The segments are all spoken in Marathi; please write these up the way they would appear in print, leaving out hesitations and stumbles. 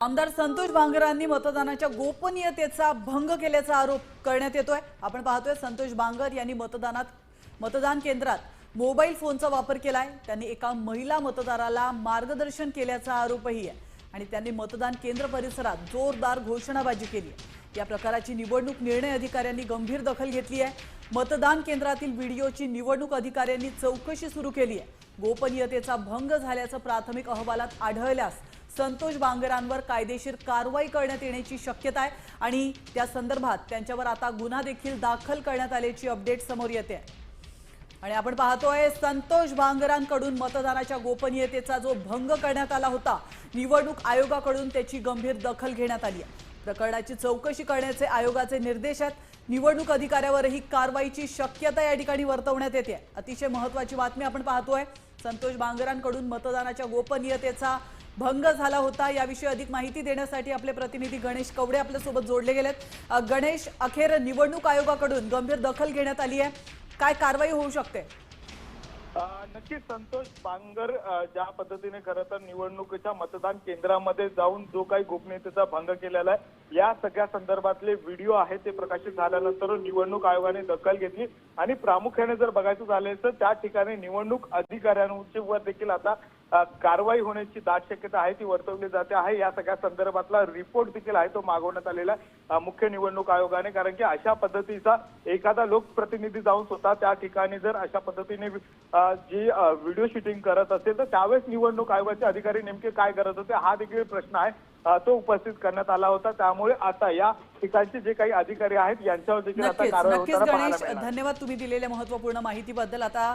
आमदार संतोष बांगरांनी मतदानाच्या गोपनीयतेचा भंग केल्याचा आरोप करण्यात येतोय। आपण पाहतोय संतोष बांगर यांनी मतदान केंद्रात मोबाईल फोनचा वापर केलाय। त्यांनी एका महिला मतदाराला मार्गदर्शन केल्याचा आरोपही आहे आणि त्यांनी मतदान केंद्र परिसरात जोरदार घोषणाबाजी केली आहे। या प्रकाराची निवडणूक निर्णय अधिकाऱ्यांनी गंभीर दखल घेतली आहे। मतदान केंद्रातील व्हिडिओची निवडणूक अधिकाऱ्यांनी चौकशी सुरू केली आहे। गोपनीयतेचा भंग झाल्याचं प्राथमिक अहवालात आढळल्यास संतोष बांगरांवर कायदेशीर कारवाई करण्यात येण्याची शक्यता आहे आणि त्या संदर्भात त्यांच्यावर आता गुन्हा देखील दाखल करण्यात आल्याची अपडेट समोर येते आहे। आणि आपण पाहतोय संतोष बांगरांकडून मतदानाच्या गोपनीयतेचा जो भंग करण्यात आला होता, निवडणूक आयोगाकडून त्याची गंभीर दखल घेण्यात आली आहे। प्रकरणाची चौकशी करण्याचे आयोगाचे निर्देश आहेत। निवडणूक अधिकाऱ्यावरही कारवाईची शक्यता या ठिकाणी वर्तवण्यात येते। अतिशय महत्त्वाची बातमी आपण पाहतोय। संतोष बांगरांकडून मतदानाच्या गोपनीयतेचा भंग झाला होता। याविषयी अधिक माहिती देण्यासाठी आपले प्रतिनिधी गणेश कवडे आपल्या सोबत जोडले गेलेत। गणेश, अखेर निवडणूक आयोगाकडून गंभीर दखल घेण्यात आली आहे, काय कारवाई होऊ शकते? नक्कीच संतोष बांगर ज्या पद्धतीने खरं तर निवडणुकीच्या मतदान केंद्रामध्ये जाऊन जो काही गोपनीयतेचा भंग केलेला आहे, या सगळ्या संदर्भातले व्हिडिओ आहेत ते प्रकाशित झाल्यानंतर निवडणूक आयोगाने दखल घेतली आणि प्रामुख्याने जर बघायचं झालं तर त्या ठिकाणी निवडणूक अधिकाऱ्यांवर देखील आता कारवाई होण्याची दाट शक्यता आहे ती वर्तवली जाते आहे। या सगळ्या संदर्भातला रिपोर्ट देखील आहे तो मागवण्यात आलेला मुख्य निवडणूक आयोगाने, कारण की अशा पद्धतीचा एखादा लोकप्रतिनिधी जाऊन स्वतः त्या ठिकाणी जर अशा पद्धतीने जी व्हिडिओ शूटिंग करत असेल तर त्यावेळेस निवडणूक आयोगाचे अधिकारी नेमके काय करत होते हा देखील प्रश्न आहे तो उपस्थित करण्यात आला होता। त्यामुळे आता या ठिकाणचे जे काही अधिकारी आहेत यांच्यावर देखील आता कारवाई होताना पाहायला मिळणार। धन्यवाद तुम्ही दिलेल्या महत्त्वपूर्ण माहितीबद्दल। आता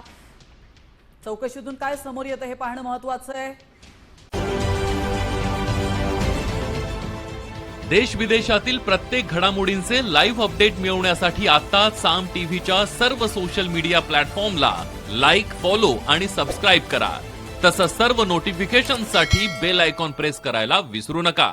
चौकशीतून काय समोर येतं हे पाहणं महत्त्वाचं आहे। देश विदेशातील प्रत्येक घडामोडींचे लाईव्ह अपडेट मिळवण्यासाठी आता साम टीव्हीच्या सर्व सोशल मीडिया प्लॅटफॉर्मला लाईक, फॉलो आणि सबस्क्राईब करा। तसंच सर्व नोटिफिकेशनसाठी बेल आयकॉन प्रेस करायला विसरू नका।